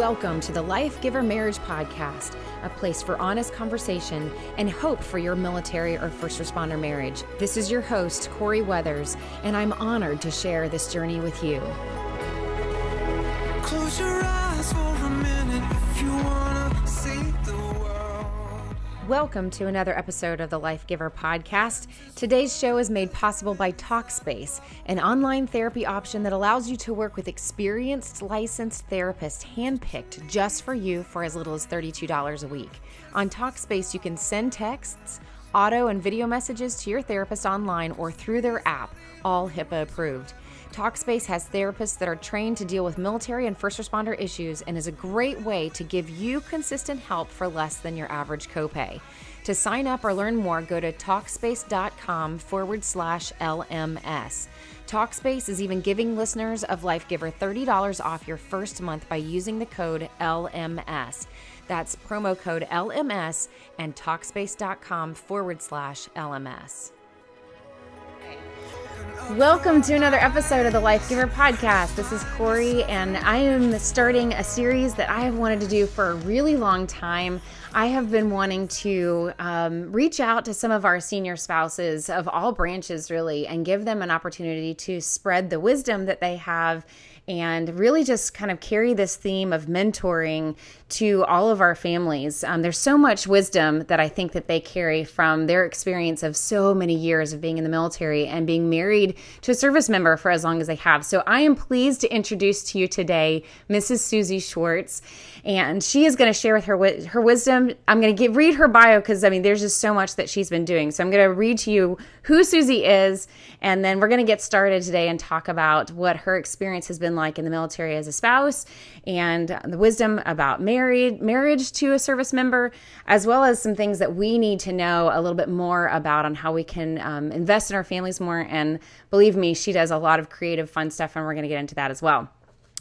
Welcome to the Life Giver Marriage Podcast, a place for honest conversation and hope for your military or first responder marriage. This is your host, Corey Weathers, and I'm honored to share this journey with you. Close your eyes for a minute if you want to see the world. Welcome to another episode of the Life Giver Podcast. Today's show is made possible by Talkspace, an online therapy option that allows you to work with experienced, licensed therapists handpicked just for you for as little as $32 a week. On Talkspace, you can send texts, audio and video messages to your therapist online or through their app, all HIPAA approved. Talkspace has therapists that are trained to deal with military and first responder issues and is a great way to give you consistent help for less than your average copay. To sign up or learn more, go to Talkspace.com/LMS. Talkspace is even giving listeners of Life Giver $30 off your first month by using the code LMS. That's promo code LMS and Talkspace.com/LMS. Welcome to another episode of the Life Giver Podcast. This is Corey, and I am starting a series that I have wanted to do for a really long time. I have been wanting to reach out to some of our senior spouses of all branches, really, and give them an opportunity to spread the wisdom that they have and really just kind of carry this theme of mentoring to all of our families. There's so much wisdom that I think that they carry from their experience of so many years of being in the military and being married to a service member for as long as they have. So I am pleased to introduce to you today Mrs. Suzie Schwartz, and she is going to share with her wisdom. I'm going to read her bio because, there's just so much that she's been doing. So I'm going to read to you who Suzie is, and then we're going to get started today and talk about what her experience has been like in the military as a spouse and the wisdom about marriage to a service member, as well as some things that we need to know a little bit more about on how we can invest in our families more. And believe me, she does a lot of creative, fun stuff, and we're going to get into that as well.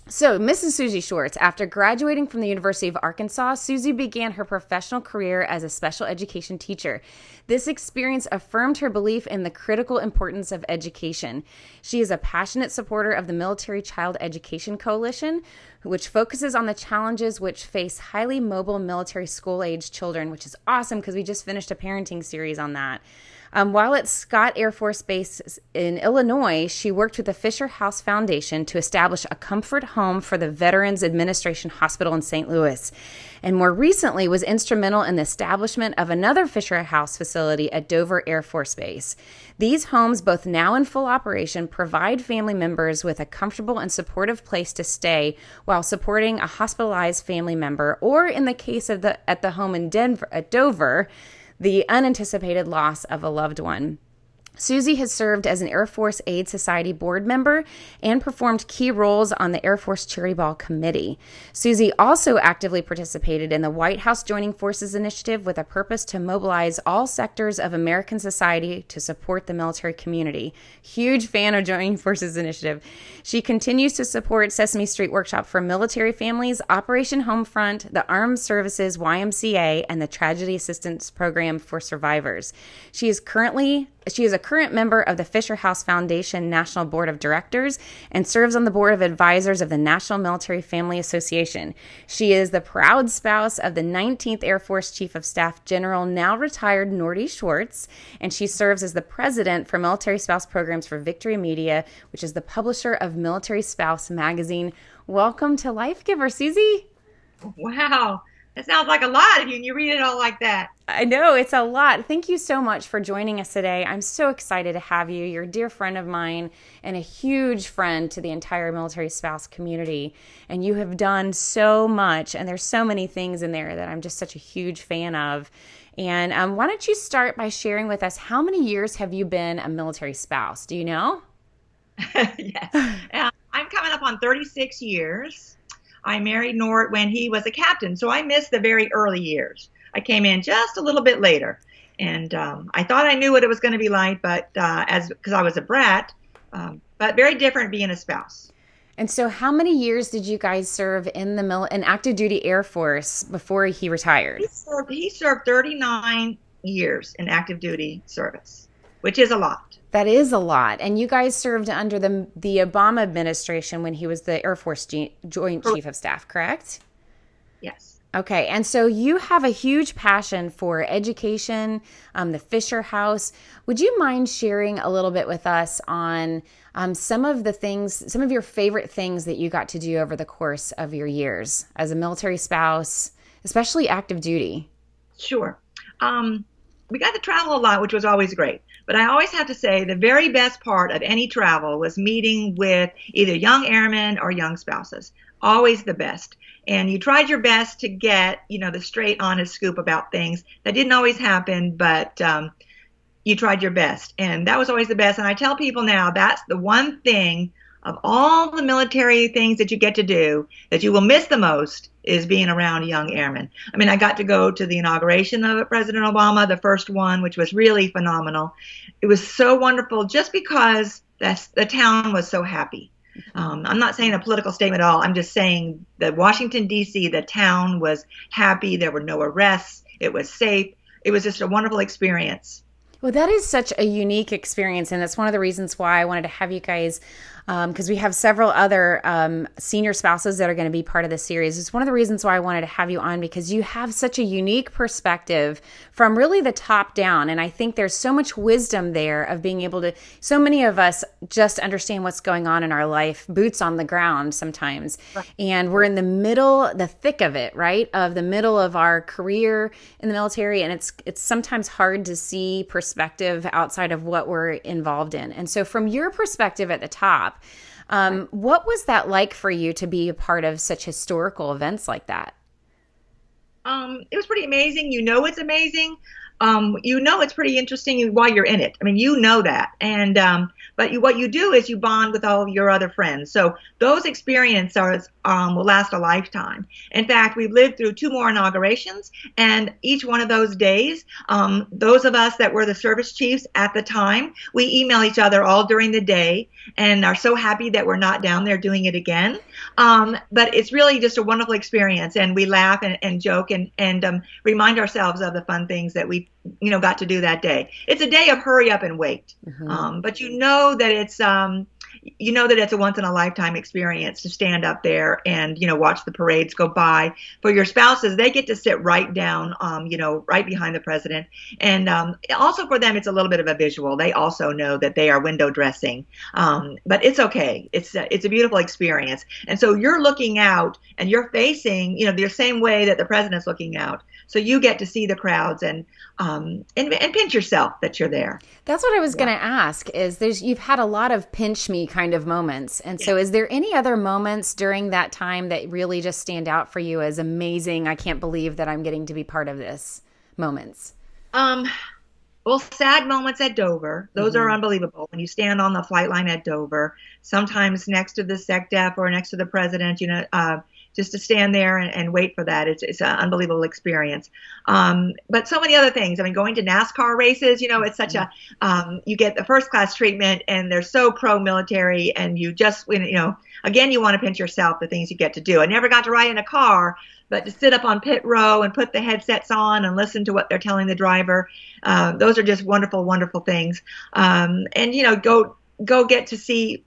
So, Mrs. Suzie Schwartz, after graduating from the University of Arkansas, Suzie began her professional career as a special education teacher. This experience affirmed her belief in the critical importance of education. She is a passionate supporter of the Military Child Education Coalition, which focuses on the challenges which face highly mobile military school-age children, which is awesome because we just finished a parenting series on that. While at Scott Air Force Base in Illinois, she worked with the Fisher House Foundation to establish a comfort home for the Veterans Administration Hospital in St. Louis, and more recently was instrumental in the establishment of another Fisher House facility at Dover Air Force Base. These homes, both now in full operation, provide family members with a comfortable and supportive place to stay while supporting a hospitalized family member, or in the case of at the home in Dover, the unanticipated loss of a loved one. Suzie has served as an Air Force Aid Society board member and performed key roles on the Air Force Charity Ball Committee. Suzie also actively participated in the White House Joining Forces initiative with a purpose to mobilize all sectors of American society to support the military community. Huge fan of Joining Forces initiative. She continues to support Sesame Street Workshop for Military Families, Operation Homefront, the Armed Services YMCA, and the Tragedy Assistance Program for Survivors. She is a current member of the Fisher House Foundation National Board of Directors and serves on the board of advisors of the National Military Family Association. She is the proud spouse of the 19th Air Force Chief of Staff General, now retired Nordy Schwartz, and she serves as the president for Military Spouse Programs for Victory Media, which is the publisher of Military Spouse Magazine. Welcome to Life Giver, Suzie. Wow. That sounds like a lot of you, and you read it all like that. I know, it's a lot. Thank you so much for joining us today. I'm so excited to have you. You're a dear friend of mine and a huge friend to the entire military spouse community. And you have done so much, and there's so many things in there that I'm just such a huge fan of. And why don't you start by sharing with us, how many years have you been a military spouse? Do you know? Yes. I'm coming up on 36 years. I married Nord when he was a captain, so I missed the very early years. I came in just a little bit later, and I thought I knew what it was going to be like, but because I was a brat, but very different being a spouse. And so, how many years did you guys serve in in active duty Air Force before he retired? He served 39 years in active duty service, which is a lot. That is a lot. And you guys served under the Obama administration when he was the Air Force Joint Chief of Staff, correct? Yes. Okay, and so you have a huge passion for education, the Fisher House. Would you mind sharing a little bit with us on some of the things, some of your favorite things that you got to do over the course of your years as a military spouse, especially active duty? Sure. We got to travel a lot, which was always great. But I always have to say the very best part of any travel was meeting with either young airmen or young spouses. Always the best. And you tried your best to get, the straight, honest scoop about things. That didn't always happen, but you tried your best. And that was always the best. And I tell people now that's the one thing of all the military things that you get to do that you will miss the most is being around young airmen. I mean, I got to go to the inauguration of President Obama, the first one, which was really phenomenal. It was so wonderful just because the town was so happy. I'm not saying a political statement at all. I'm just saying that Washington, D.C., the town was happy. There were no arrests. It was safe. It was just a wonderful experience. Well, that is such a unique experience, and that's one of the reasons why I wanted to have you guys, because we have several other senior spouses that are going to be part of this series. It's one of the reasons why I wanted to have you on, because you have such a unique perspective from really the top down, and I think there's so much wisdom there of being able to, so many of us just understand what's going on in our life, boots on the ground sometimes, and we're in the middle, the thick of it, right, of the middle of our career in the military, and it's sometimes hard to see perspective outside of what we're involved in. And so from your perspective at the top, what was that like for you to be a part of such historical events like that? It was pretty amazing. It's amazing. It's pretty interesting while you're in it. I mean, that. And but what you do is you bond with all of your other friends. So those experiences will last a lifetime. In fact, we've lived through 2 more inaugurations, and each one of those days, those of us that were the service chiefs at the time, we email each other all during the day and are so happy that we're not down there doing it again. But it's really just a wonderful experience, and we laugh and joke and remind ourselves of the fun things that we got to do that day. It's a day of hurry up and wait. Mm-hmm. But that it's a once in a lifetime experience to stand up there and, watch the parades go by. For your spouses, they get to sit right down, right behind the president. And also for them, it's a little bit of a visual. They also know that they are window dressing. But it's okay. It's a beautiful experience. And so you're looking out and you're facing, the same way that the president's looking out. So you get to see the crowds and pinch yourself that you're there. That's what I was going to ask. You've had a lot of pinch me kind of moments, and so is there any other moments during that time that really just stand out for you as amazing? I can't believe that I'm getting to be part of this moments. Well, sad moments at Dover. Those are unbelievable. When you stand on the flight line at Dover, sometimes next to the SecDef or next to the president, just to stand there and wait for that. It's an unbelievable experience. But so many other things. I mean, going to NASCAR races, it's such you get the first class treatment and they're so pro-military and you just, again, you want to pinch yourself, the things you get to do. I never got to ride in a car, but to sit up on pit row and put the headsets on and listen to what they're telling the driver, those are just wonderful, wonderful things. And, go get to see,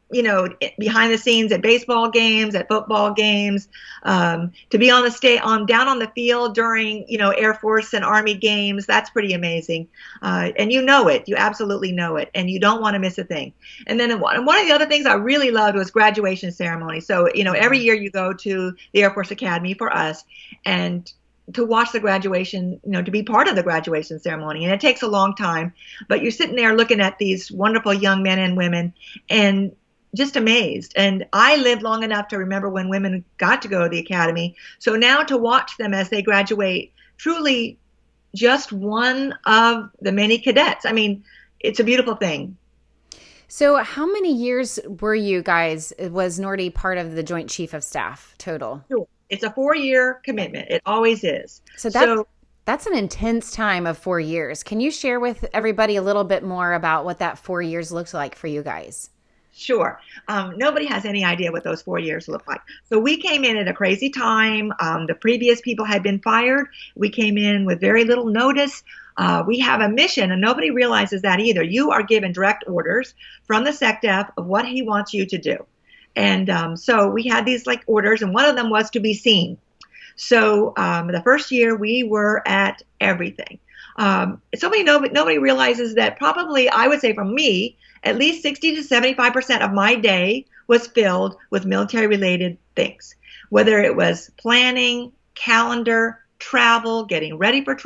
behind the scenes at baseball games, at football games, to be on the down on the field during, Air Force and Army games. That's pretty amazing. And you absolutely know it, and you don't want to miss a thing. And then one of the other things I really loved was graduation ceremony. So, every year you go to the Air Force Academy for us, and to watch the graduation, to be part of the graduation ceremony. And it takes a long time, but you're sitting there looking at these wonderful young men and women and just amazed. And I lived long enough to remember when women got to go to the academy. So now to watch them as they graduate, truly just one of the many cadets. I mean, it's a beautiful thing. So how many years was Nordy part of the Joint Chief of Staff total? Sure. It's a 4-year commitment. It always is. So that's an intense time of 4 years. Can you share with everybody a little bit more about what that 4 years looked like for you guys? Sure. Nobody has any idea what those 4 years look like. So we came in at a crazy time. The previous people had been fired. We came in with very little notice. We have a mission, and nobody realizes that either. You are given direct orders from the SecDef of what he wants you to do. And so we had these orders, and one of them was to be seen. So the first year we were at everything. Nobody realizes that probably, I would say, for me, at least 60 to 75% of my day was filled with military related things, whether it was planning, calendar, travel, getting ready for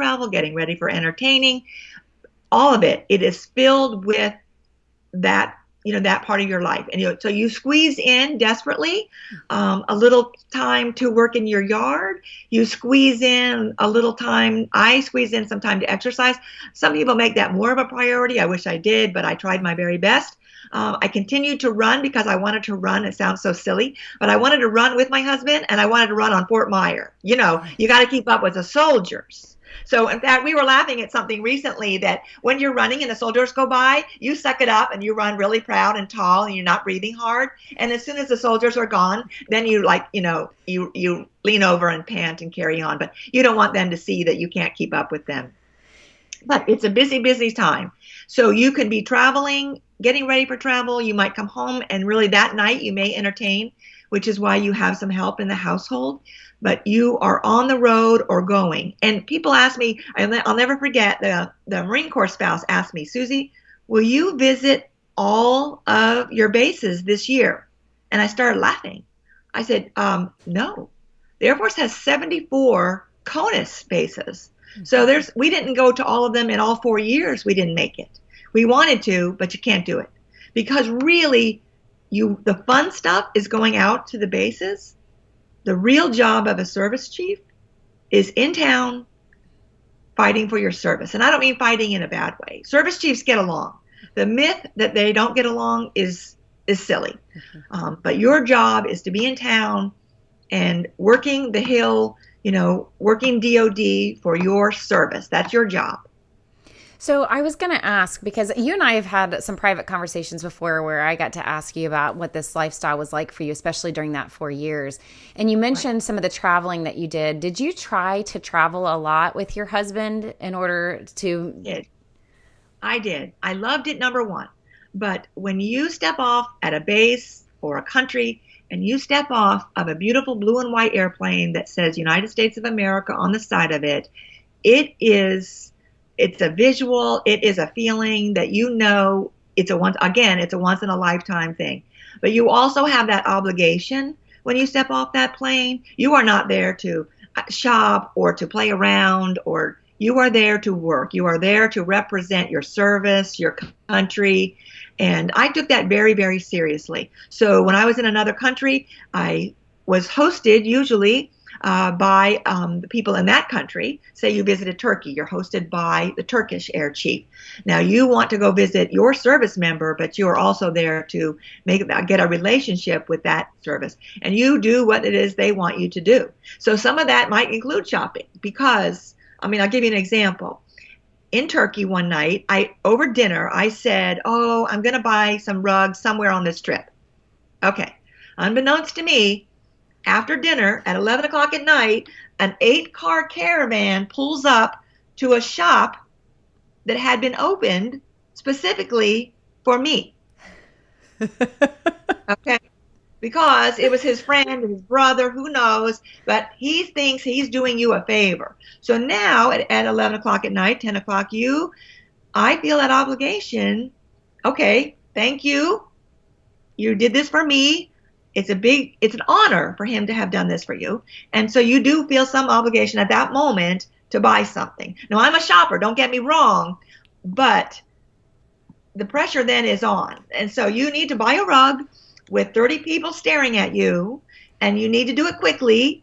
entertaining, all of it. It is filled with that, that part of your life. And so you squeeze in desperately a little time to work in your yard. You squeeze in a little time. I squeeze in some time to exercise. Some people make that more of a priority. I wish I did, but I tried my very best. I continued to run because I wanted to run. It sounds so silly, but I wanted to run with my husband, and I wanted to run on Fort Myer. You got to keep up with the soldiers. So in fact, we were laughing at something recently, that when you're running and the soldiers go by, you suck it up and you run really proud and tall and you're not breathing hard. And as soon as the soldiers are gone, then you you lean over and pant and carry on. But you don't want them to see that you can't keep up with them. But it's a busy, busy time. So you can be traveling, getting ready for travel. You might come home and really that night you may entertain, which is why you have some help in the household. But you are on the road or going. And people ask me, I'll never forget, the Marine Corps spouse asked me, Suzie, will you visit all of your bases this year? And I started laughing. I said, no. The Air Force has 74 CONUS bases. So we didn't go to all of them in all 4 years. We didn't make it. We wanted to, but you can't do it. Because really, the fun stuff is going out to the bases. The real job of a service chief is in town fighting for your service. And I don't mean fighting in a bad way. Service chiefs get along. The myth that they don't get along is silly. But your job is to be in town and working the Hill, working DOD for your service. That's your job. So I was going to ask, because you and I have had some private conversations before where I got to ask you about what this lifestyle was like for you, especially during that 4 years. And you mentioned some of the traveling that you did. Did you try to travel a lot with your husband in order to... I did. I loved it, number one. But when you step off at a base or a country and you step off of a beautiful blue and white airplane that says United States of America on the side of it, it's a visual, it is a feeling that it's a once in a lifetime thing. But you also have that obligation when you step off that plane. You are not there to shop or to play around, or you are there to work. You are there to represent your service, your country. And I took that very, very seriously. So when I was in another country, I was hosted usually by the people in that country. Say you visited Turkey, you're hosted by the Turkish air chief. Now you want to go visit your service member, but you are also there to get a relationship with that service. And you do what it is they want you to do. So some of that might include shopping, because, I'll give you an example. In Turkey one night, over dinner, I said, I'm going to buy some rugs somewhere on this trip. Okay. Unbeknownst to me, after dinner at 11 o'clock at night, an 8-car caravan pulls up to a shop that had been opened specifically for me. Okay. Because it was his friend, his brother, who knows, but he thinks he's doing you a favor. So now at 11 o'clock at night, 10 o'clock, I feel that obligation. Okay, thank you. You did this for me. It's an honor for him to have done this for you. And so you do feel some obligation at that moment to buy something. Now, I'm a shopper, don't get me wrong, but the pressure then is on. And so you need to buy a rug with 30 people staring at you, and you need to do it quickly,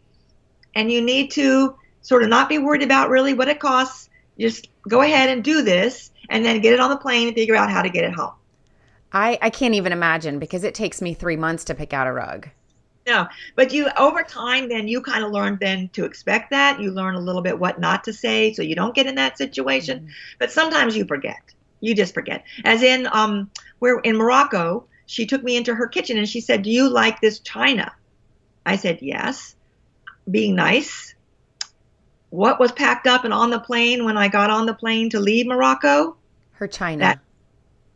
and you need to sort of not be worried about really what it costs. Just go ahead and do this, and then get it on the plane and figure out how to get it home. I can't even imagine, because it takes me 3 months to pick out a rug. No, but over time, then you kind of learn then to expect that. You learn a little bit what not to say so you don't get in that situation. Mm-hmm. But sometimes you forget. You just forget. As in, we're in Morocco, she took me into her kitchen and she said, "Do you like this china?" I said, "Yes." Being nice. What was packed up and on the plane when I got on the plane to leave Morocco? Her china.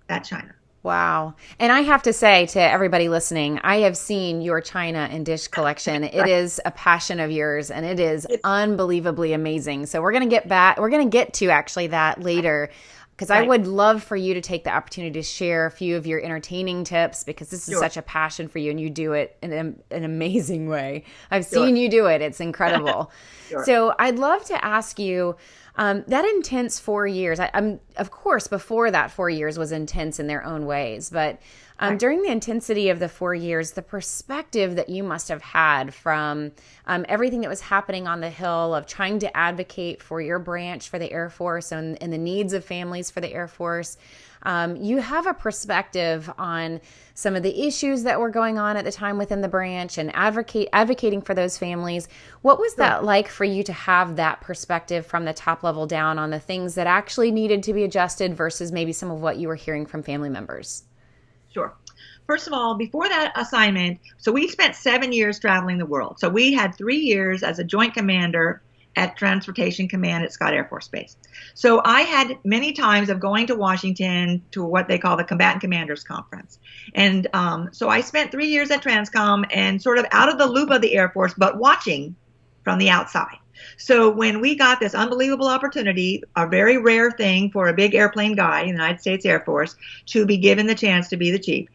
That china. Wow. And I have to say to everybody listening, I have seen your china and dish collection. It is a passion of yours and it is It's unbelievably amazing. So we're going to get to actually that later because I right. would love for you to take the opportunity to share a few of your entertaining tips because this is Sure. such a passion for you and you do it in an amazing way. I've Sure. seen you do it. It's incredible. Sure. So I'd love to ask you, that intense 4 years, I'm of course, before that 4 years was intense in their own ways, but Right. during the intensity of the 4 years, the perspective that you must have had from everything that was happening on the Hill of trying to advocate for your branch for the Air Force and the needs of families for the Air Force. You have a perspective on some of the issues that were going on at the time within the branch and advocating for those families. What was Sure. that like for you to have that perspective from the top level down on the things that actually needed to be adjusted versus maybe some of what you were hearing from family members? Sure. First of all, before that assignment, so we spent 7 years traveling the world. So we had 3 years as a joint commander at Transportation Command at Scott Air Force Base. So I had many times of going to Washington to what they call the Combatant Commanders Conference. And so I spent 3 years at Transcom and sort of out of the loop of the Air Force, but watching from the outside. So when we got this unbelievable opportunity, a very rare thing for a big airplane guy in the United States Air Force to be given the chance to be the chief,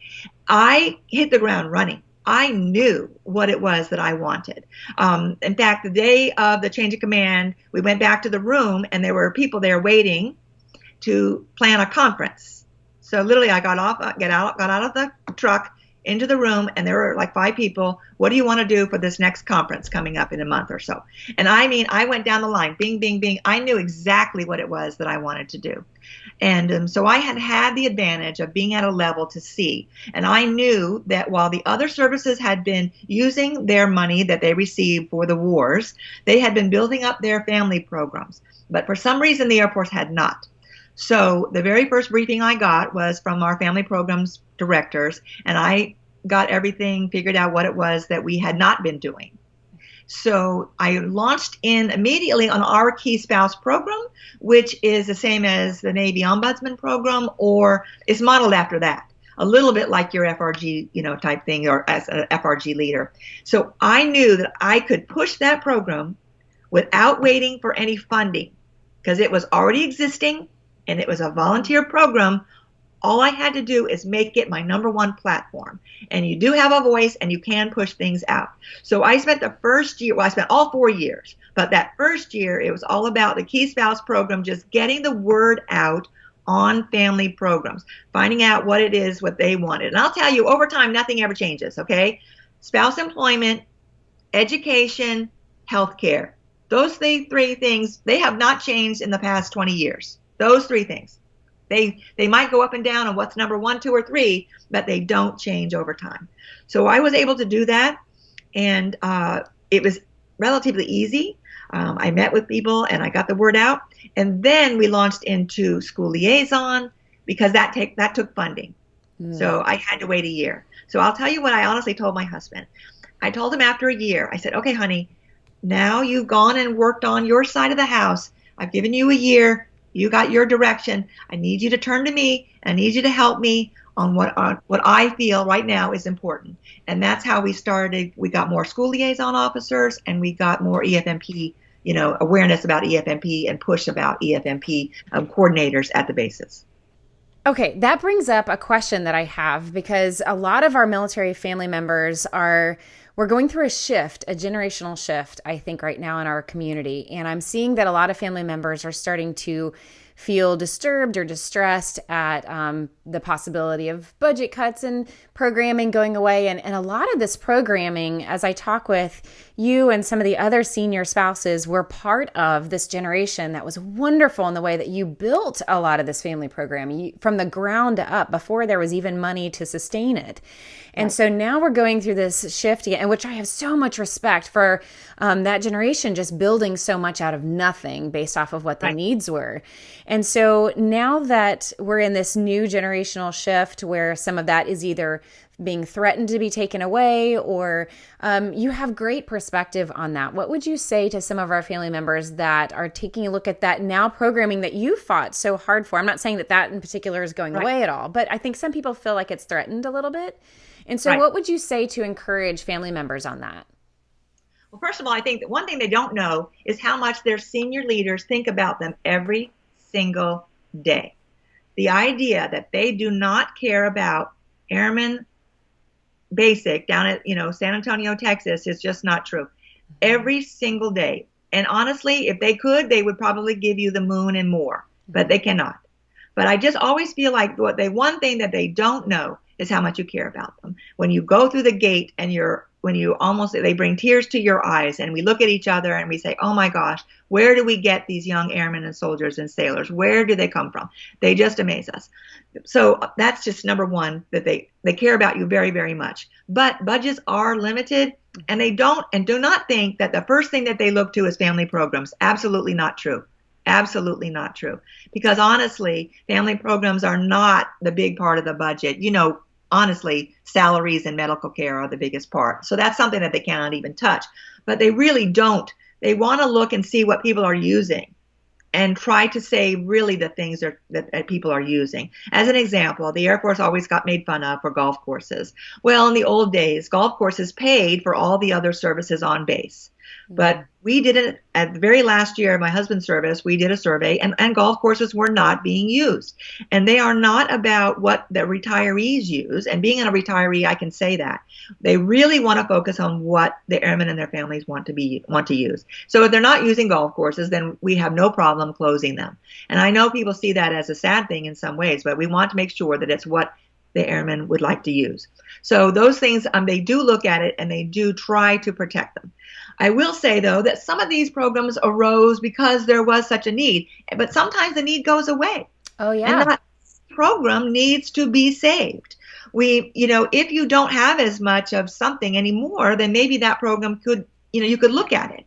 I hit the ground running. I knew what it was that I wanted. In fact, the day of the change of command, we went back to the room and there were people there waiting to plan a conference. So literally I got out of the truck into the room and there were like 5 people. What do you want to do for this next conference coming up in a month or so? And I mean, I went down the line, bing, bing, bing. I knew exactly what it was that I wanted to do. And so I had the advantage of being at a level to see. And I knew that while the other services had been using their money that they received for the wars, they had been building up their family programs. But for some reason, the Air Force had not. So the very first briefing I got was from our family programs directors, and I got everything figured out what it was that we had not been doing. So I launched in immediately on our Key Spouse program, which is the same as the Navy Ombudsman program, or it's modeled after that, a little bit like your FRG, type thing, or as an FRG leader. So I knew that I could push that program without waiting for any funding because it was already existing and it was a volunteer program. All I had to do is make it my #1 platform. And you do have a voice and you can push things out. So I spent the first year, I spent all 4 years, but that first year, it was all about the Key Spouse program, just getting the word out on family programs, finding out what it is, what they wanted. And I'll tell you, over time, nothing ever changes, okay? Spouse employment, education, healthcare. Those three things, they have not changed in the past 20 years. Those 3 things. They might go up and down on what's number 1, 2, or 3, but they don't change over time. So I was able to do that, and it was relatively easy. I met with people, and I got the word out. And then we launched into school liaison because that took funding. So I had to wait a year. So I'll tell you what I honestly told my husband. I told him after a year, I said, okay, honey, now you've gone and worked on your side of the house. I've given you a year. You got your direction. I need you to turn to me. I need you to help me on what I feel right now is important. And that's how we started. We got more school liaison officers and we got more EFMP, awareness about EFMP and push about EFMP coordinators at the bases. Okay, that brings up a question that I have because a lot of our military family members we're going through a generational shift, I think, right now in our community. And I'm seeing that a lot of family members are starting to feel disturbed or distressed at the possibility of budget cuts and programming going away. And a lot of this programming, as I talk with you and some of the other senior spouses, were part of this generation that was wonderful in the way that you built a lot of this family programming from the ground up before there was even money to sustain it. And so now we're going through this shift, in which I have so much respect for that generation just building so much out of nothing based off of what their needs were. And so now that we're in this new generational shift where some of that is either being threatened to be taken away, or you have great perspective on that. What would you say to some of our family members that are taking a look at that now programming that you fought so hard for? I'm not saying that that in particular is going away at all, but I think some people feel like it's threatened a little bit. And so what would you say to encourage family members on that? Well, first of all, I think that one thing they don't know is how much their senior leaders think about them every single day. The idea that they do not care about Airmen Basic down at, San Antonio, Texas is just not true. Every single day. And honestly, if they could, they would probably give you the moon and more, but they cannot. But I just always feel like one thing that they don't know is how much you care about them. When you go through the gate and they bring tears to your eyes, and we look at each other and we say, oh my gosh, where do we get these young airmen and soldiers and sailors? Where do they come from? They just amaze us. So that's just number one, that they care about you very, very much. But budgets are limited, and do not think that the first thing that they look to is family programs. Absolutely not true. Absolutely not true. Because honestly, family programs are not the big part of the budget. Honestly, salaries and medical care are the biggest part. So that's something that they cannot even touch. But they really don't. They want to look and see what people are using and try to say really the things that people are using. As an example, the Air Force always got made fun of for golf courses. Well, in the old days, golf courses paid for all the other services on base. But we did it at the very last year of my husband's service. We did a survey, and golf courses were not being used. And they are not about what the retirees use. And being a retiree, I can say that. They really want to focus on what the airmen and their families want to use. So if they're not using golf courses, then we have no problem closing them. And I know people see that as a sad thing in some ways, but we want to make sure that it's what the airmen would like to use. So those things, they do look at it, and they do try to protect them. I will say, though, that some of these programs arose because there was such a need, but sometimes the need goes away. Oh, yeah. And that program needs to be saved. If you don't have as much of something anymore, then maybe that program you could look at it.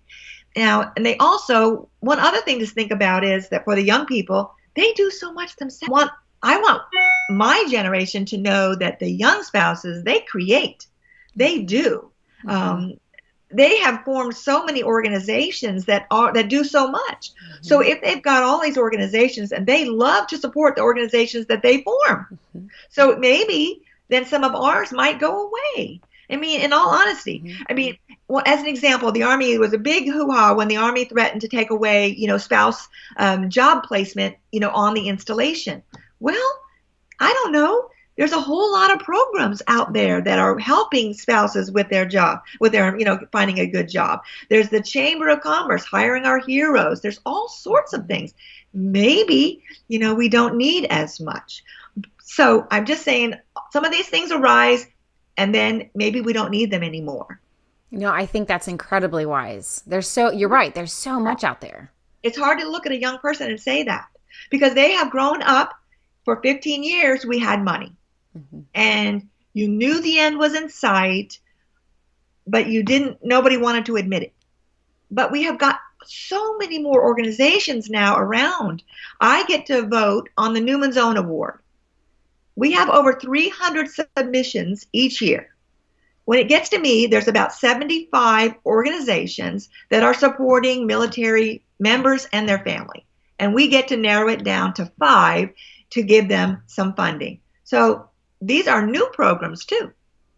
Now, and they also, one other thing to think about is that for the young people, they do so much themselves. I want my generation to know that the young spouses, they create. They do. Mm-hmm. They have formed so many organizations that do so much. Mm-hmm. So if they've got all these organizations, and they love to support the organizations that they form, mm-hmm. so maybe then some of ours might go away. In all honesty, mm-hmm. As an example, the Army was a big hoo-ha when the Army threatened to take away, spouse job placement, on the installation. Well, I don't know. There's a whole lot of programs out there that are helping spouses with their job, finding a good job. There's the Chamber of Commerce hiring our heroes. There's all sorts of things. Maybe, we don't need as much. So I'm just saying some of these things arise, and then maybe we don't need them anymore. I think that's incredibly wise. You're right. There's so much out there. It's hard to look at a young person and say that, because they have grown up. For 15 years, we had money. Mm-hmm. And you knew the end was in sight, but nobody wanted to admit it. But we have got so many more organizations now around. I get to vote on the Newman's Own Award. We have over 300 submissions each year. When it gets to me, there's about 75 organizations that are supporting military members and their family. And we get to narrow it down to 5 to give them some funding. So these are new programs too.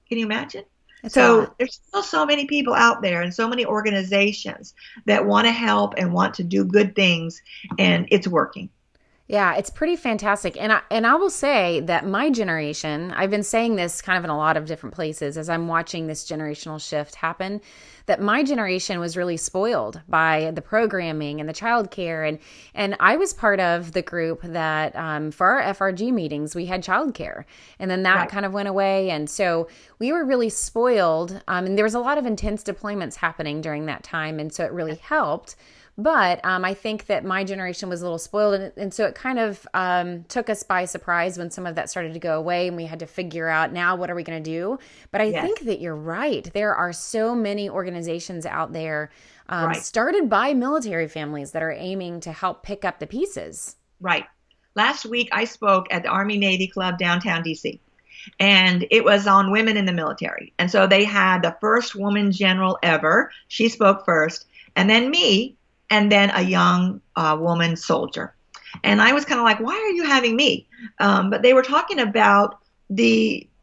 Can you imagine? So there's still so many people out there and so many organizations that want to help and want to do good things, and it's working. Yeah, it's pretty fantastic. And I will say that my generation, I've been saying this kind of in a lot of different places as I'm watching this generational shift happen, that my generation was really spoiled by the programming and the childcare. And I was part of the group that for our FRG meetings, we had childcare. And then that kind of went away. And so we were really spoiled. And there was a lot of intense deployments happening during that time. And so it really helped. But I think that my generation was a little spoiled. And so it kind of took us by surprise when some of that started to go away, and we had to figure out now what are we going to do. But I think that you're right. There are so many organizations out there started by military families that are aiming to help pick up the pieces. Right. Last week, I spoke at the Army Navy Club downtown D.C. and it was on women in the military. And so they had the first woman general ever. She spoke first, and then me, and then a young woman soldier. And I was kind of like, why are you having me? But they were talking about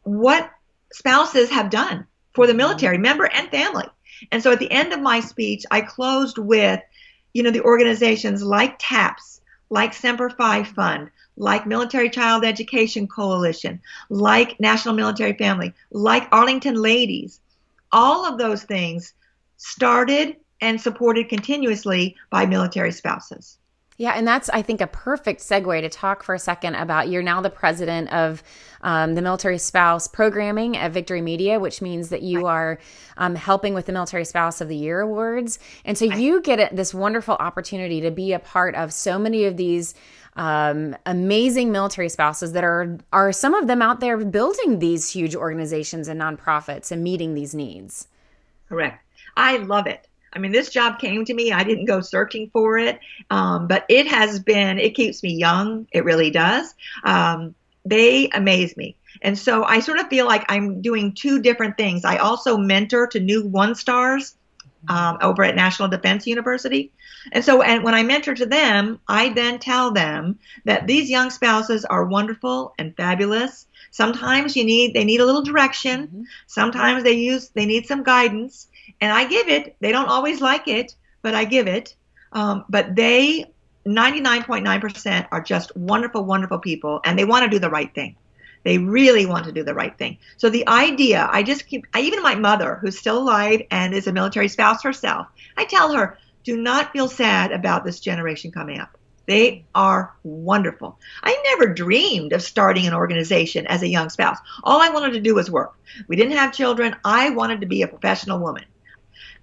what spouses have done for the military member and family. And so at the end of my speech, I closed with, the organizations like TAPS, like Semper Fi Fund, like Military Child Education Coalition, like National Military Family, like Arlington Ladies. All of those things started and supported continuously by military spouses. Yeah, and that's, I think, a perfect segue to talk for a second about, you're now the president of the Military Spouse Programming at Victory Media, which means that you are helping with the Military Spouse of the Year awards. And so you get this wonderful opportunity to be a part of so many of these amazing military spouses that are some of them out there building these huge organizations and nonprofits and meeting these needs. Correct. I love it. I mean, this job came to me. I didn't go searching for it, but it keeps me young. It really does. They amaze me. And so I sort of feel like I'm doing two different things. I also mentor to new one-stars over at National Defense University. And so when I mentor to them, I then tell them that these young spouses are wonderful and fabulous. Sometimes they need a little direction. Mm-hmm. Sometimes they need some guidance. And I give it. They don't always like it, but I give it. But they, 99.9%, are just wonderful, wonderful people, and they want to do the right thing. They really want to do the right thing. So the idea, even my mother, who's still alive and is a military spouse herself, I tell her, do not feel sad about this generation coming up. They are wonderful. I never dreamed of starting an organization as a young spouse. All I wanted to do was work. We didn't have children. I wanted to be a professional woman.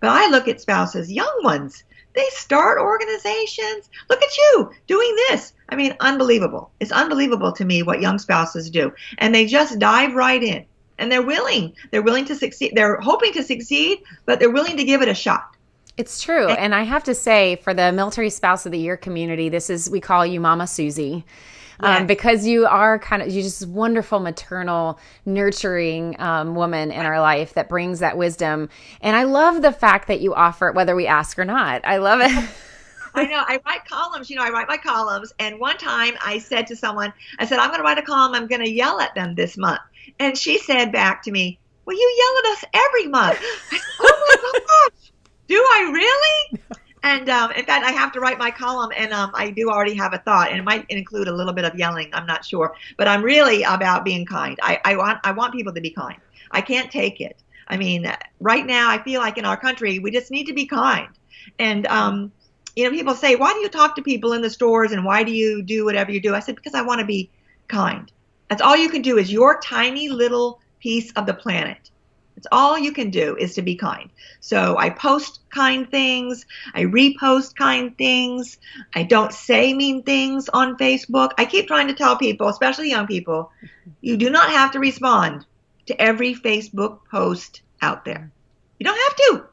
But I look at spouses, young ones, they start organizations. Look at you doing this. I mean, unbelievable. It's unbelievable to me what young spouses do. And they just dive right in. And they're willing. They're willing to succeed. They're hoping to succeed, but they're willing to give it a shot. It's true. And I have to say, for the Military Spouse of the Year community, we call you Mama Suzie. Yes. Because you're just this wonderful, maternal, nurturing woman in our life that brings that wisdom. And I love the fact that you offer it whether we ask or not. I love it. I know. I write columns. I write my columns. And one time I said to someone, I'm going to write a column. I'm going to yell at them this month. And she said back to me, well, you yell at us every month. I said, oh my gosh, do I really? And in fact, I have to write my column, and I do already have a thought, and it might include a little bit of yelling. I'm not sure, but I'm really about being kind. I want people to be kind. I can't take it. I mean, right now, I feel like in our country, we just need to be kind. And people say, why do you talk to people in the stores, and why do you do whatever you do? I said, because I want to be kind. That's all you can do is your tiny little piece of the planet. It's all you can do is to be kind. So I post kind things. I repost kind things. I don't say mean things on Facebook. I keep trying to tell people, especially young people, you do not have to respond to every Facebook post out there. You don't have to.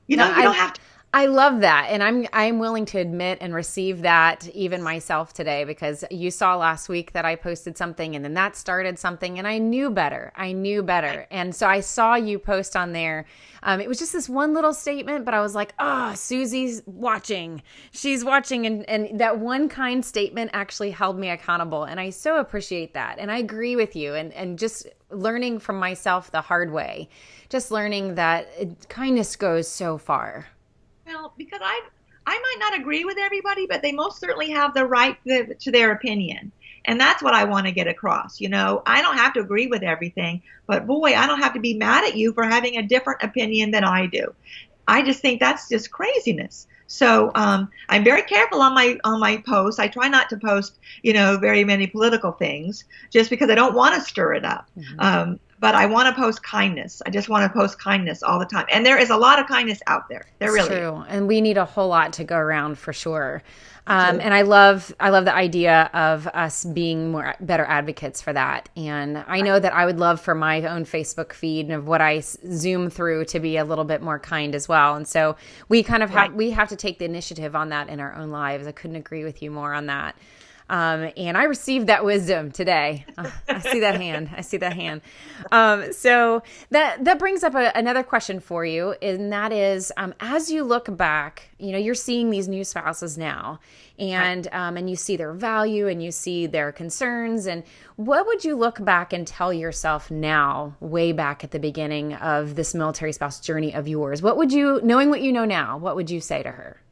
You don't have to. I love that. And I'm willing to admit and receive that even myself today, because you saw last week that I posted something and then that started something and I knew better. And so I saw you post on there. It was just this one little statement, but I was like, Susie's watching. She's watching. And that one kind statement actually held me accountable. And I so appreciate that. And I agree with you. And just learning from myself the hard way, just learning that kindness goes so far. Well, because I might not agree with everybody, but they most certainly have the right to their opinion. And that's what I want to get across. I don't have to agree with everything, but boy, I don't have to be mad at you for having a different opinion than I do. I just think that's just craziness. So I'm very careful on my posts. I try not to post, very many political things just because I don't want to stir it up. Mm-hmm. But I want to post kindness. I just want to post kindness all the time. And there is a lot of kindness out there. There really is. True. And we need a whole lot to go around for sure. And I love the idea of us being better advocates for that. And I know that I would love for my own Facebook feed and of what I zoom through to be a little bit more kind as well. And so we kind of we have to take the initiative on that in our own lives. I couldn't agree with you more on that. And I received that wisdom today. I see that hand. I see that hand. So that brings up another question for you, and that is, as you look back, you're seeing these new spouses now, and and you see their value and you see their concerns. And what would you look back and tell yourself now, way back at the beginning of this military spouse journey of yours? What would you, knowing what you know now, what would you say to her?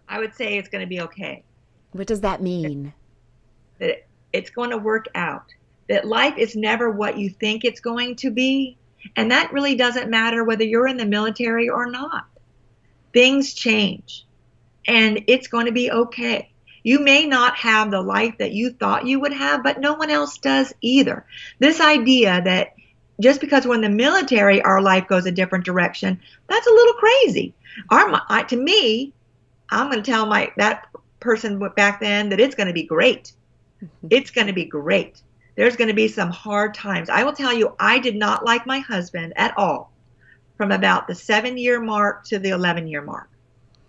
I would say it's going to be okay. What does that mean? That it's going to work out. That life is never what you think it's going to be. And that really doesn't matter whether you're in the military or not. Things change. And it's going to be okay. You may not have the life that you thought you would have, but no one else does either. This idea that just because we're in the military, our life goes a different direction, that's a little crazy. To me, I'm going to tell that person back then that it's going to be great. It's going to be great. There's going to be some hard times. I will tell you, I did not like my husband at all from about the 7-year mark to the 11-year mark.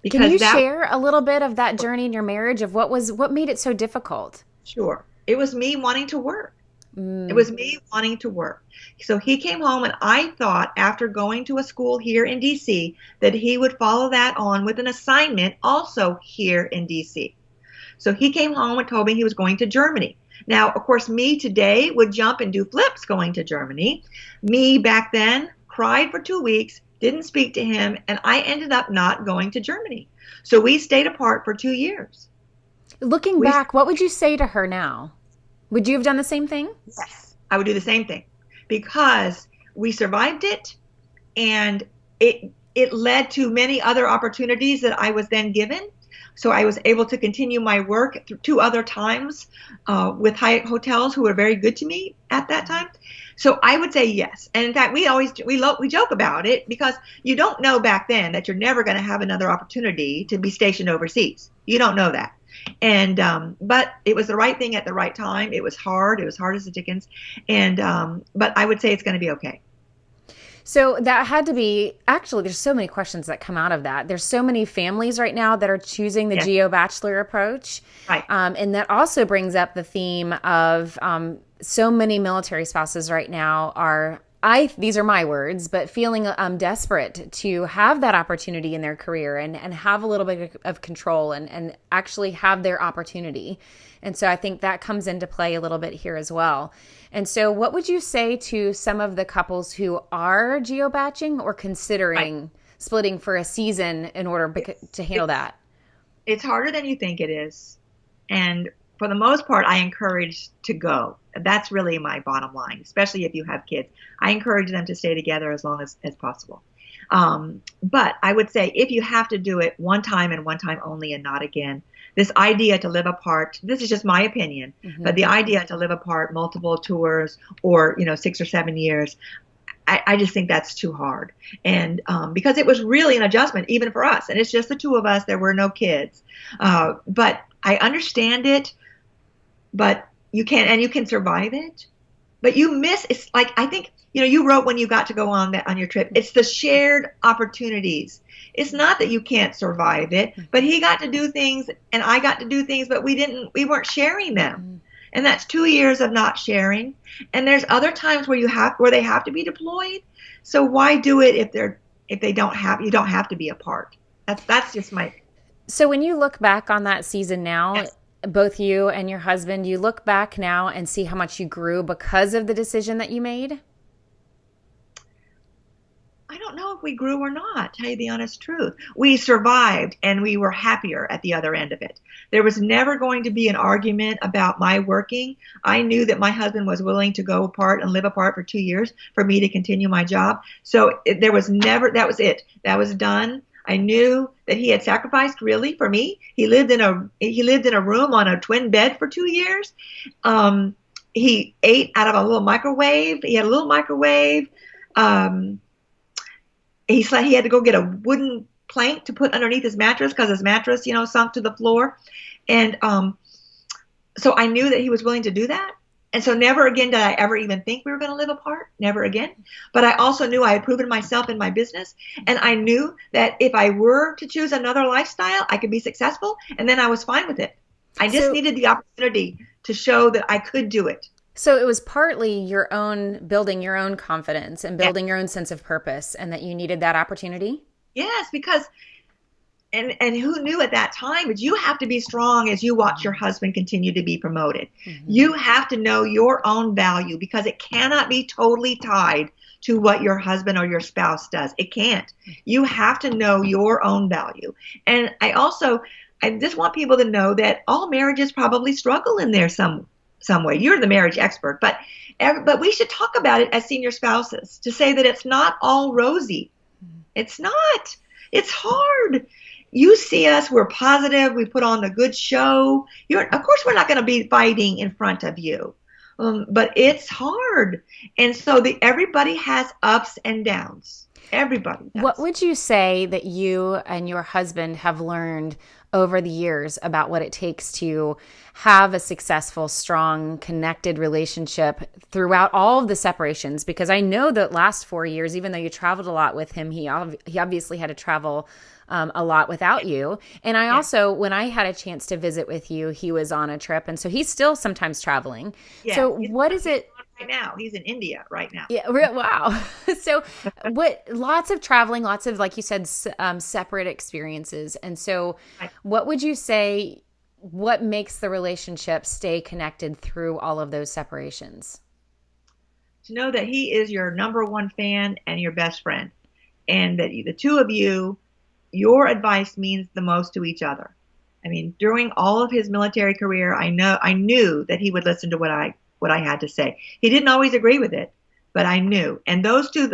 Can you share a little bit of that journey in your marriage of what made it so difficult? Sure. It was me wanting to work. It was me wanting to work. So he came home, and I thought after going to a school here in D.C. that he would follow that on with an assignment also here in D.C. So he came home and told me he was going to Germany. Now, of course, me today would jump and do flips going to Germany. Me back then cried for 2 weeks, didn't speak to him, and I ended up not going to Germany. So we stayed apart for 2 years. Looking back, what would you say to her now? Would you have done the same thing? Yes, I would do the same thing, because we survived it, and it led to many other opportunities that I was then given. So I was able to continue my work 2 other times with Hyatt hotels who were very good to me at that time. So I would say yes. And in fact, we joke about it, because you don't know back then that you're never going to have another opportunity to be stationed overseas. You don't know that. And but it was the right thing at the right time. It was hard. It was hard as the dickens. And but I would say it's going to be okay. So that had to be, actually, there's so many questions that come out of that. There's so many families right now that are choosing the geo-bachelor approach. Right. And that also brings up the theme of so many military spouses right now are, these are my words, but feeling desperate to have that opportunity in their career and have a little bit of control and actually have their opportunity. And so I think that comes into play a little bit here as well. And so what would you say to some of the couples who are geo-baching or considering splitting for a season in order to handle that? It's harder than you think it is. And for the most part, I encourage to go. That's really my bottom line, especially if you have kids. I encourage them to stay together as long as possible. But I would say if you have to do it one time and one time only and not again, this idea to live apart, this is just my opinion, but the idea to live apart multiple tours or, 6 or 7 years, I just think that's too hard. And because it was really an adjustment even for us. And it's just the 2 of us. There were no kids. But I understand it, but you can survive it. But you miss, it's like, I think, you wrote when you got to go on your trip, it's the shared opportunities. It's not that you can't survive it, but he got to do things and I got to do things, but we weren't sharing them. And that's 2 years of not sharing. And there's other times where they have to be deployed. So why do it if you don't have to be apart? That's just my. So when you look back on that season now, both you and your husband, you look back now and see how much you grew because of the decision that you made? I don't know if we grew or not, tell you the honest truth. We survived and we were happier at the other end of it. There was never going to be an argument about my working. I knew that my husband was willing to go apart and live apart for 2 years for me to continue my job. So there was never, that was it. That was done. I knew that he had sacrificed really for me. He lived in a room on a twin bed for 2 years. He ate out of a little microwave. He had a little microwave. He had to go get a wooden plank to put underneath his mattress because his mattress, sunk to the floor. And so I knew that he was willing to do that. And so never again did I ever even think we were going to live apart. Never again. But I also knew I had proven myself in my business. And I knew that if I were to choose another lifestyle, I could be successful. And then I was fine with it. I just needed the opportunity to show that I could do it. So it was partly your own building your own confidence and Yeah. building your own sense of purpose, and that you needed that opportunity? Yes, because and who knew at that time, but you have to be strong as you watch your husband continue to be promoted. Mm-hmm. You have to know your own value because it cannot be totally tied to what your husband or your spouse does. It can't. You have to know your own value. And I just want people to know that all marriages probably struggle in there some way. You're the marriage expert, but we should talk about it as senior spouses to say that it's not all rosy. It's not. It's hard. You see us, we're positive, we put on a good show. Of course, we're not going to be fighting in front of you, but it's hard. And so everybody has ups and downs. Everybody does. What would you say that you and your husband have learned over the years about what it takes to have a successful, strong, connected relationship throughout all of the separations? Because I know that last 4 years, even though you traveled a lot with him, he obviously had to travel a lot without you. And I also, when I had a chance to visit with you, he was on a trip. And so he's still sometimes traveling. Yeah, so what is it? Right now, he's in India right now. Yeah. Wow. So lots of traveling, lots of, like you said, separate experiences. And so what would you say, what makes the relationship stay connected through all of those separations? To know that he is your number one fan and your best friend, and that the two of you, your advice means the most to each other. I mean, during all of his military career, I knew that he would listen to what I had to say. He didn't always agree with it, but I knew. And those two,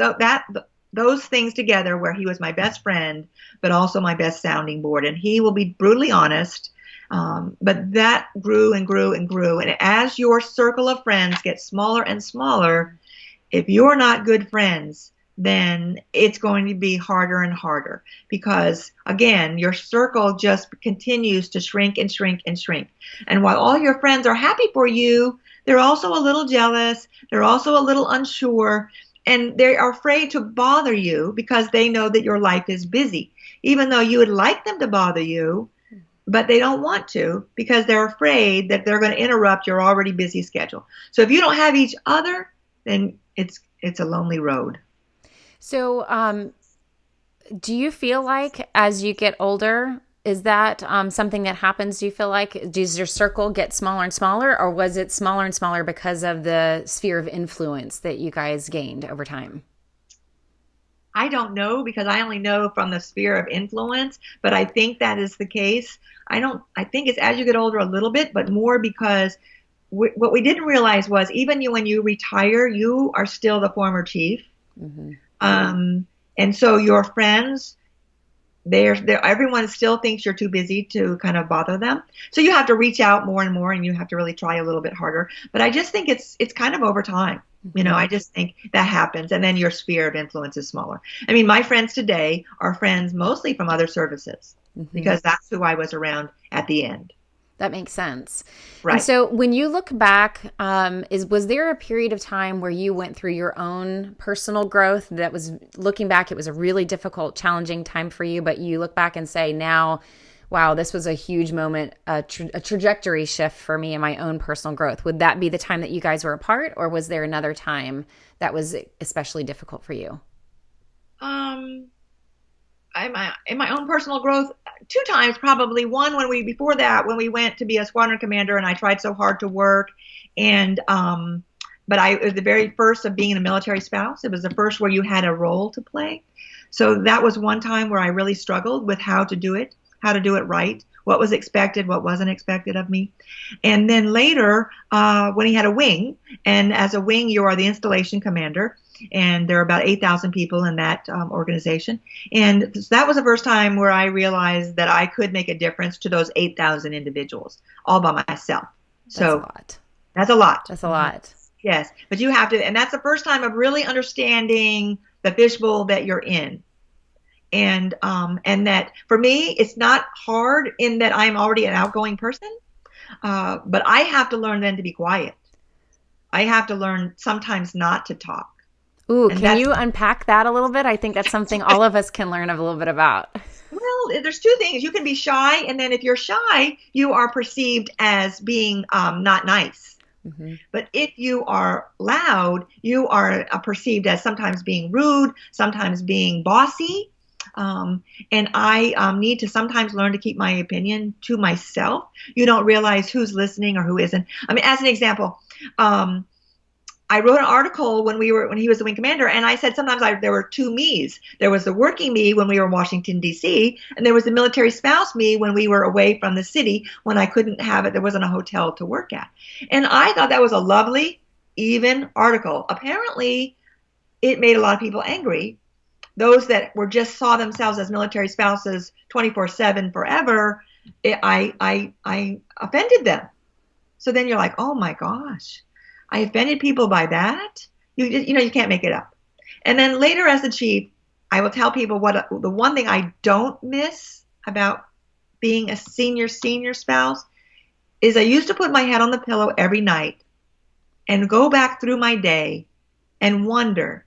those things together, where he was my best friend, but also my best sounding board. And he will be brutally honest, but that grew and grew and grew. And as your circle of friends gets smaller and smaller, if you're not good friends, then it's going to be harder and harder because, again, your circle just continues to shrink and shrink and shrink. And while all your friends are happy for you, they're also a little jealous. They're also a little unsure. And they are afraid to bother you because they know that your life is busy, even though you would like them to bother you, but they don't want to because they're afraid that they're going to interrupt your already busy schedule. So if you don't have each other, then it's a lonely road. So do you feel like as you get older, is that something that happens? Do you feel like, does your circle get smaller and smaller, or was it smaller and smaller because of the sphere of influence that you guys gained over time? I don't know because I only know from the sphere of influence, but I think that is the case. I think it's as you get older a little bit, but more because what we didn't realize was even when you retire, you are still the former chief. Mm-hmm. And so your friends, everyone still thinks you're too busy to kind of bother them. So you have to reach out more and more, and you have to really try a little bit harder. But I just think it's kind of over time. You know, I just think that happens. And then your sphere of influence is smaller. I mean, my friends today are friends mostly from other services because that's who I was around at the end. That makes sense. Right. And so when you look back, was there a period of time where you went through your own personal growth that was, looking back, it was a really difficult, challenging time for you, but you look back and say now, wow, this was a huge moment, a trajectory shift for me in my own personal growth? Would that be the time that you guys were apart, or was there another time that was especially difficult for you? In my own personal growth, 2 times probably. One, when we went to be a squadron commander, and I tried so hard to work, and but it was the very first of being a military spouse. It was the first where you had a role to play. So that was one time where I really struggled with how to do it right, what was expected, what wasn't expected of me. And then later, when he had a wing, and as a wing, you are the installation commander. And there are about 8,000 people in that organization. And that was the first time where I realized that I could make a difference to those 8,000 individuals all by myself. So that's a lot. That's a lot. Yes. But you have to, and that's the first time of really understanding the fishbowl that you're in. And that for me, it's not hard in that I'm already an outgoing person. But I have to learn then to be quiet. I have to learn sometimes not to talk. Ooh, can you unpack that a little bit? I think that's something all of us can learn a little bit about. Well, Well, there's two things. You can be shy, and then if you're shy, you are perceived as being not nice. Mm-hmm. But if you are loud, you are perceived as sometimes being rude, sometimes being bossy. And I need to sometimes learn to keep my opinion to myself. You don't realize who's listening or who isn't. I mean, as an example, I wrote an article when he was the wing commander, and I said sometimes there were two me's. There was the working me when we were in Washington, D.C., and there was the military spouse me when we were away from the city, when I couldn't have it. There wasn't a hotel to work at. And I thought that was a lovely, even article. Apparently, it made a lot of people angry. Those that just saw themselves as military spouses 24/7 forever, I offended them. So then you're like, oh my gosh, I offended people by that? You can't make it up. And then later as the chief, I will tell people the one thing I don't miss about being a senior spouse is I used to put my head on the pillow every night and go back through my day and wonder,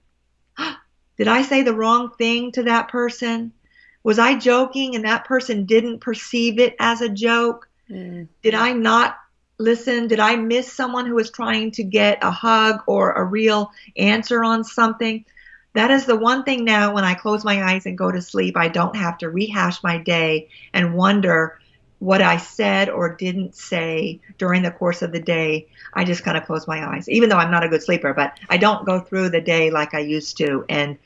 did I say the wrong thing to that person? Was I joking and that person didn't perceive it as a joke? Did I not listen? Did I miss someone who was trying to get a hug or a real answer on something? That is the one thing now when I close my eyes and go to sleep, I don't have to rehash my day and wonder what I said or didn't say during the course of the day. I just kind of close my eyes, even though I'm not a good sleeper, but I don't go through the day like I used to and,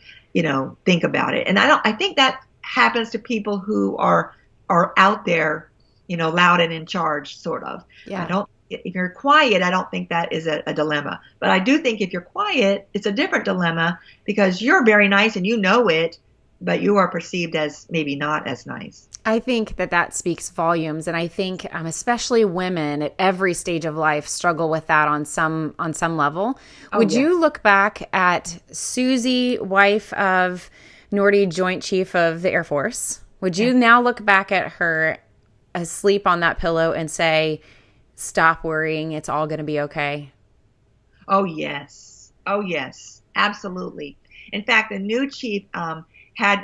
think about it. And I think that happens to people who are out there, loud and in charge, sort of. Yeah. If you're quiet, I don't think that is a dilemma. But I do think if you're quiet, it's a different dilemma because you're very nice and you know it, but you are perceived as maybe not as nice. I think that speaks volumes. And I think especially women at every stage of life struggle with that on some level. Would you look back at Suzie, wife of Nordy, Joint Chief of the Air Force? Would you now look back at her asleep on that pillow and say, stop worrying, it's all going to be okay? Oh, yes. Absolutely. In fact, the new chief had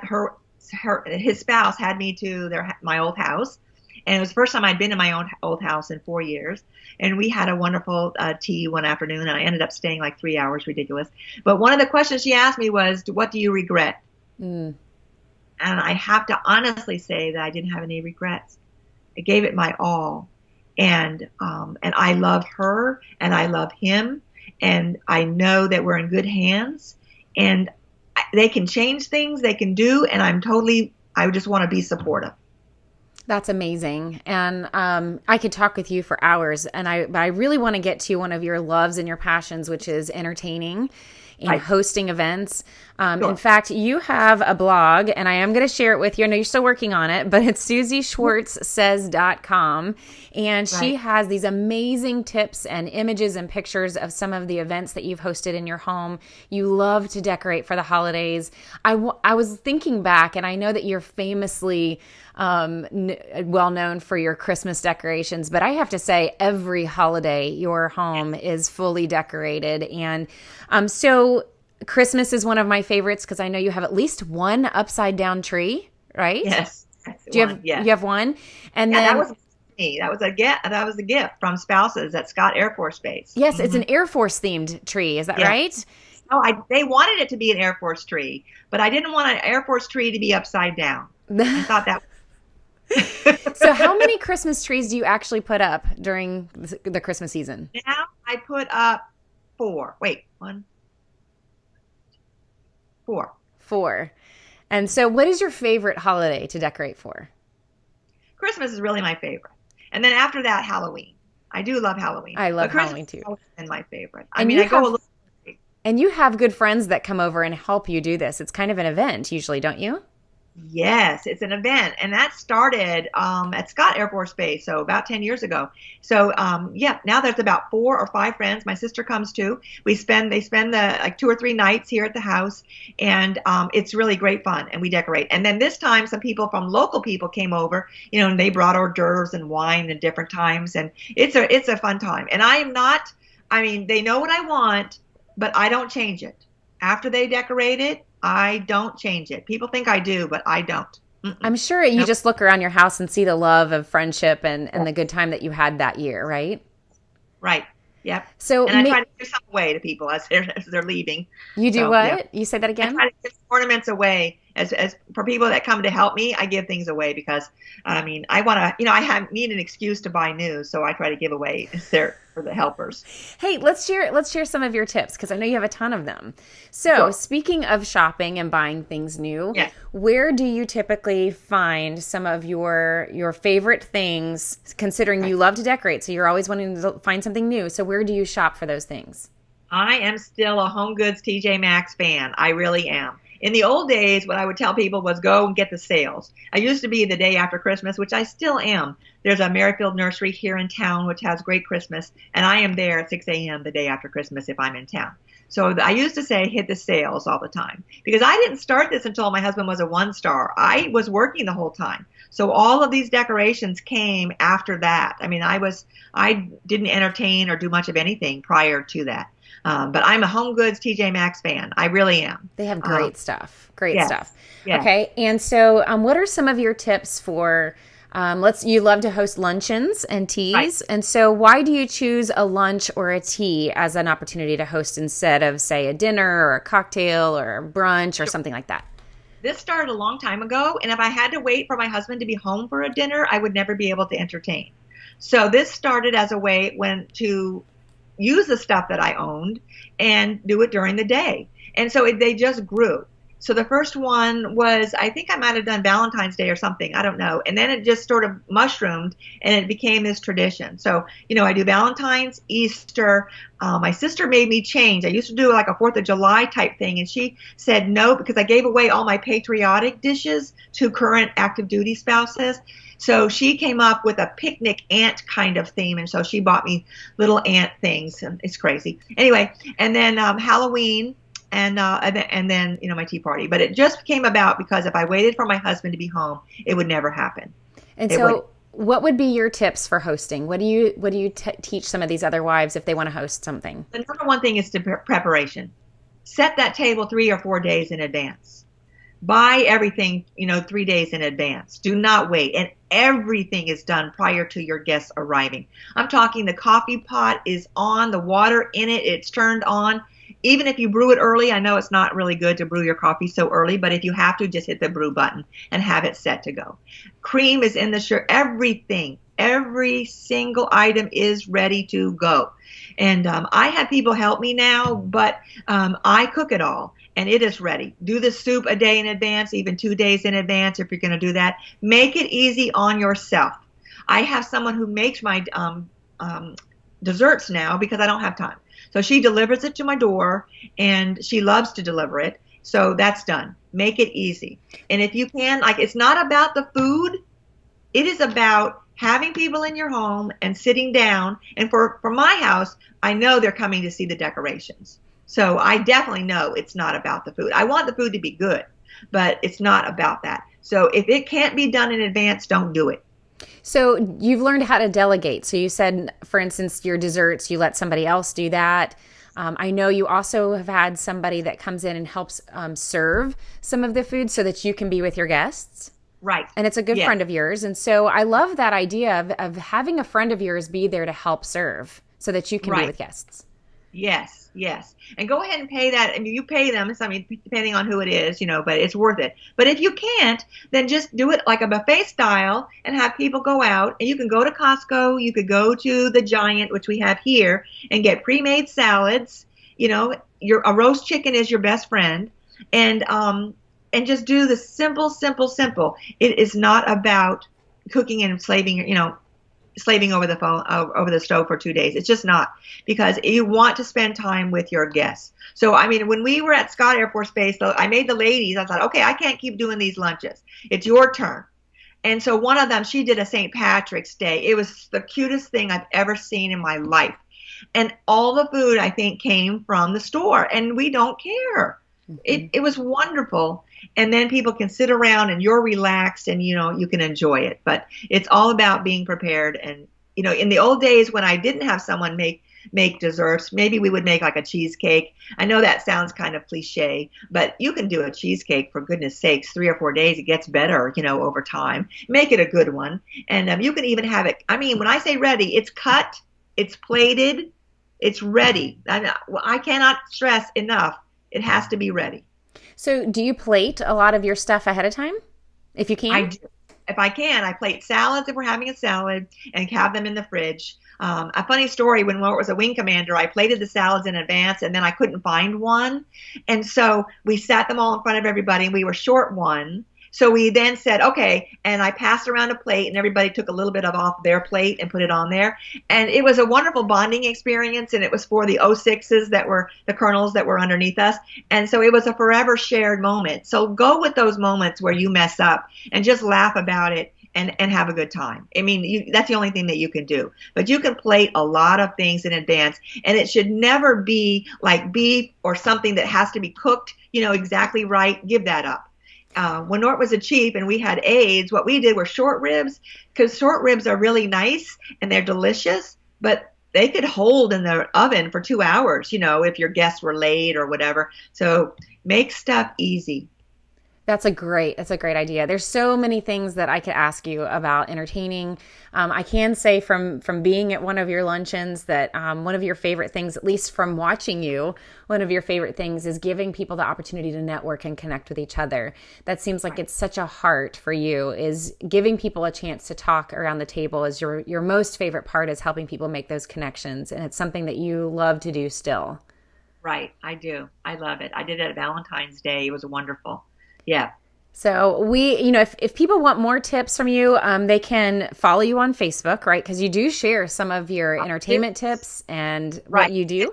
his spouse had me to my old house, and it was the first time I'd been in my own old house in 4 years. And we had a wonderful tea one afternoon, and I ended up staying like 3 hours, ridiculous. But one of the questions she asked me was, "What do you regret?" And I have to honestly say that I didn't have any regrets. I gave it my all, and I love her, and I love him, and I know that we're in good hands, and they can change things, they can do, and I just want to be supportive. That's amazing. And I could talk with you for hours, but I really want to get to one of your loves and your passions, which is entertaining and hosting events. Sure. In fact, you have a blog, and I am going to share it with you. I know you're still working on it, but it's SuzieSchwartzSays.com. And she has these amazing tips and images and pictures of some of the events that you've hosted in your home. You love to decorate for the holidays. I was thinking back, and I know that you're famously well known for your Christmas decorations, but I have to say every holiday your home is fully decorated. And so Christmas is one of my favorites because I know you have at least one upside down tree, right? Yes. You have one? And then that was me. That was a gift from spouses at Scott Air Force Base. Yes, It's an Air Force themed tree. Is that right? No, they wanted it to be an Air Force tree, but I didn't want an Air Force tree to be upside down. I thought that. So how many Christmas trees do you actually put up during the Christmas season? Now I put up 4. Wait, 1, 4. 4. And so what is your favorite holiday to decorate for? Christmas is really my favorite. And then after that, Halloween. I do love Halloween. I love Halloween too. And my favorite. And you have good friends that come over and help you do this. It's kind of an event usually, don't you? Yes, it's an event, and that started at Scott Air Force Base, so about 10 years ago. So now there's about 4 or 5 friends. My sister comes too. They spend the 2 or 3 nights here at the house, and it's really great fun. And we decorate. And then this time, some local people came over, and they brought hors d'oeuvres and wine at different times, and it's a fun time. And they know what I want, but I don't change it. After they decorate it, I don't change it. People think I do, but I don't. Mm-mm. I'm sure you Nope. just look around your house and see the love of friendship and the good time that you had that year, right? Right. Yep. So And I try to give some away to people as they're leaving. you do So yeah, what? You say that I again? try to give ornaments away as for people that come to help me. I give things away because I mean I want to, need an excuse to buy new, so I try to give away there for the helpers. Hey, let's share some of your tips because I know you have a ton of them. So, Sure. speaking of shopping and buying things new, Yeah. where do you typically find some of your favorite things considering you Right. love to decorate, so you're always wanting to find something new. So, where do you shop for those things? I am still a Home Goods TJ Maxx fan. I really am. In the old days, what I would tell people was go and get the sales. I used to be the day after Christmas, which I still am. There's a Merrifield Nursery here in town, which has great Christmas, and I am there at 6 a.m. the day after Christmas if I'm in town. So I used to say hit the sales all the time because I didn't start this until my husband was a one-star. I was working the whole time. So all of these decorations came after that. I mean, I didn't entertain or do much of anything prior to that. But I'm a Home Goods TJ Maxx fan. I really am. They have great stuff. Great Yes. stuff. Yes. Okay, and so what are some of your tips for? You love to host luncheons and teas, Right. and so why do you choose a lunch or a tea as an opportunity to host instead of, say, a dinner or a cocktail or a brunch or something like that? This started a long time ago, and if I had to wait for my husband to be home for a dinner, I would never be able to entertain. So this started as a way to use the stuff that I owned and do it during the day. And so they just grew. So the first one was, I think I might have done Valentine's Day or something. I don't know. And then it just sort of mushroomed and it became this tradition. So, I do Valentine's, Easter. My sister made me change. I used to do like a 4th of July type thing. And she said no because I gave away all my patriotic dishes to current active duty spouses. So she came up with a picnic ant kind of theme. And so she bought me little ant things. And it's crazy. Anyway, and then Halloween. And then my tea party. But it just came about because if I waited for my husband to be home, it would never happen. And It so, what would be your tips for hosting? What do you teach some of these other wives if they want to host something? The number one thing is preparation. Set that table 3 or 4 days in advance. Buy everything 3 days in advance. Do not wait. And everything is done prior to your guests arriving. I'm talking the coffee pot is on, the water in it, it's turned on. Even if you brew it early, I know it's not really good to brew your coffee so early, but if you have to, just hit the brew button and have it set to go. Cream is in the everything, every single item is ready to go. And I have people help me now, but I cook it all and it is ready. Do the soup a day in advance, even 2 days in advance if you're going to do that. Make it easy on yourself. I have someone who makes my desserts now because I don't have time. So she delivers it to my door, and she loves to deliver it. So that's done. Make it easy. And if you can, it's not about the food. It is about having people in your home and sitting down. And for my house, I know they're coming to see the decorations. So I definitely know it's not about the food. I want the food to be good, but it's not about that. So if it can't be done in advance, don't do it. So you've learned how to delegate. So you said, for instance, your desserts, you let somebody else do that. I know you also have had somebody that comes in and helps serve some of the food so that you can be with your guests. Right. And it's a good friend of yours. And so I love that idea of having a friend of yours be there to help serve so that you can be with guests. Yes, yes. And go ahead and pay that. I mean, you pay them, depending on who it is, but it's worth it. But if you can't, then just do it like a buffet style and have people go out. And you can go to Costco. You could go to the Giant, which we have here, and get pre-made salads. A roast chicken is your best friend. And just do the simple. It is not about cooking and slaving over the phone, over the stove for 2 days. It's just not, because you want to spend time with your guests. So, when we were at Scott Air Force Base, I made the ladies, I thought, okay, I can't keep doing these lunches. It's your turn. And so one of them, she did a St. Patrick's Day. It was the cutest thing I've ever seen in my life. And all the food, I think, came from the store, and we don't care. Mm-hmm. It was wonderful. And then people can sit around and you're relaxed and, you can enjoy it. But it's all about being prepared. And, in the old days when I didn't have someone make make desserts. Maybe we would make like a cheesecake. I know that sounds kind of cliche, but you can do a cheesecake, for goodness sakes, 3 or 4 days. It gets better, over time. Make it a good one. And you can even have it. I mean, when I say ready, it's cut, it's plated, it's ready. I cannot stress enough. It has to be ready. So do you plate a lot of your stuff ahead of time, if you can? I do. If I can, I plate salads if we're having a salad and have them in the fridge. A funny story, when Walt was a wing commander, I plated the salads in advance and then I couldn't find one. And so we sat them all in front of everybody and we were short one. So we then said, okay, and I passed around a plate and everybody took a little bit of off their plate and put it on there. And it was a wonderful bonding experience, and it was for the 06s that were the colonels that were underneath us. And so it was a forever shared moment. So go with those moments where you mess up and just laugh about it and have a good time. I mean, that's the only thing that you can do. But you can plate a lot of things in advance, and it should never be like beef or something that has to be cooked, exactly right. Give that up. When Nort was a chief and we had aides, what we did were short ribs, because short ribs are really nice and they're delicious, but they could hold in the oven for 2 hours, if your guests were late or whatever. So make stuff easy. That's a great idea. There's so many things that I could ask you about entertaining. I can say from being at one of your luncheons that one of your favorite things, at least from watching you, one of your favorite things is giving people the opportunity to network and connect with each other. That seems like it's such a heart for you, is giving people a chance to talk around the table is your most favorite part, is helping people make those connections. And it's something that you love to do still. Right. I do. I love it. I did it at Valentine's Day. It was wonderful. Yeah. So we, if people want more tips from you, they can follow you on Facebook, right? Because you do share some of your entertainment tips and what you do.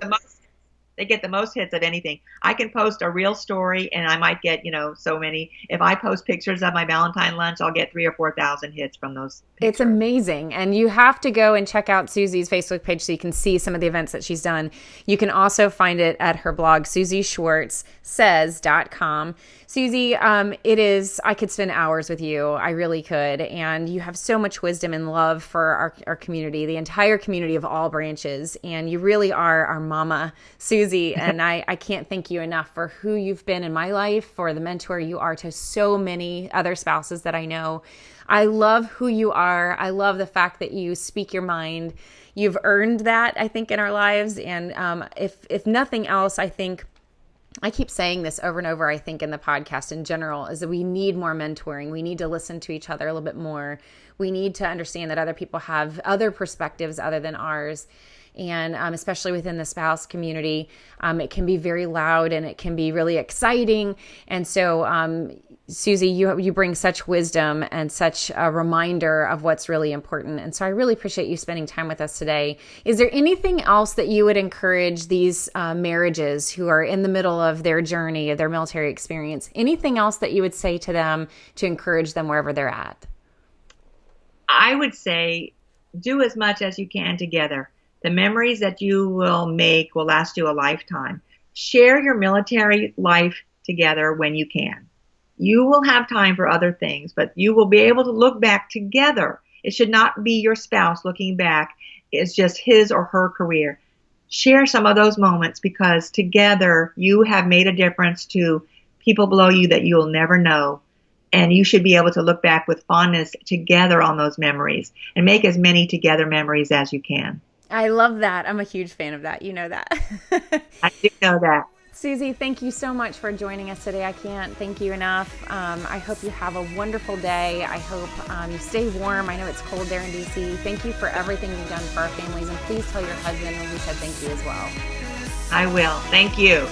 They get the most hits of anything. I can post a real story and I might get, so many. If I post pictures of my Valentine lunch, I'll get 3,000 or 4,000 hits from those pictures. It's amazing. And you have to go and check out Suzie's Facebook page so you can see some of the events that she's done. You can also find it at her blog, SuzieSchwartz.com. Suzie, I could spend hours with you. I really could. And you have so much wisdom and love for our community, the entire community of all branches. And you really are our Mama Suzie. And I can't thank you enough for who you've been in my life, for the mentor you are to so many other spouses that I know. I love who you are. I love the fact that you speak your mind. You've earned that, I think, in our lives. And if nothing else, I think, I keep saying this over and over, I think, in the podcast in general, is that we need more mentoring. We need to listen to each other a little bit more. We need to understand that other people have other perspectives other than ours. And especially within the spouse community, it can be very loud and it can be really exciting. And so, Suzie, you bring such wisdom and such a reminder of what's really important. And so I really appreciate you spending time with us today. Is there anything else that you would encourage these marriages who are in the middle of their journey, of their military experience? Anything else that you would say to them to encourage them wherever they're at? I would say do as much as you can together. The memories that you will make will last you a lifetime. Share your military life together when you can. You will have time for other things, but you will be able to look back together. It should not be your spouse looking back. It's just his or her career. Share some of those moments, because together you have made a difference to people below you that you will never know. And you should be able to look back with fondness together on those memories and make as many together memories as you can. I love that. I'm a huge fan of that. You know that. I do know that. Suzie, thank you so much for joining us today. I can't thank you enough. I hope you have a wonderful day. I hope you stay warm. I know it's cold there in DC. Thank you for everything you've done for our families. And please tell your husband when we said thank you as well. I will. Thank you.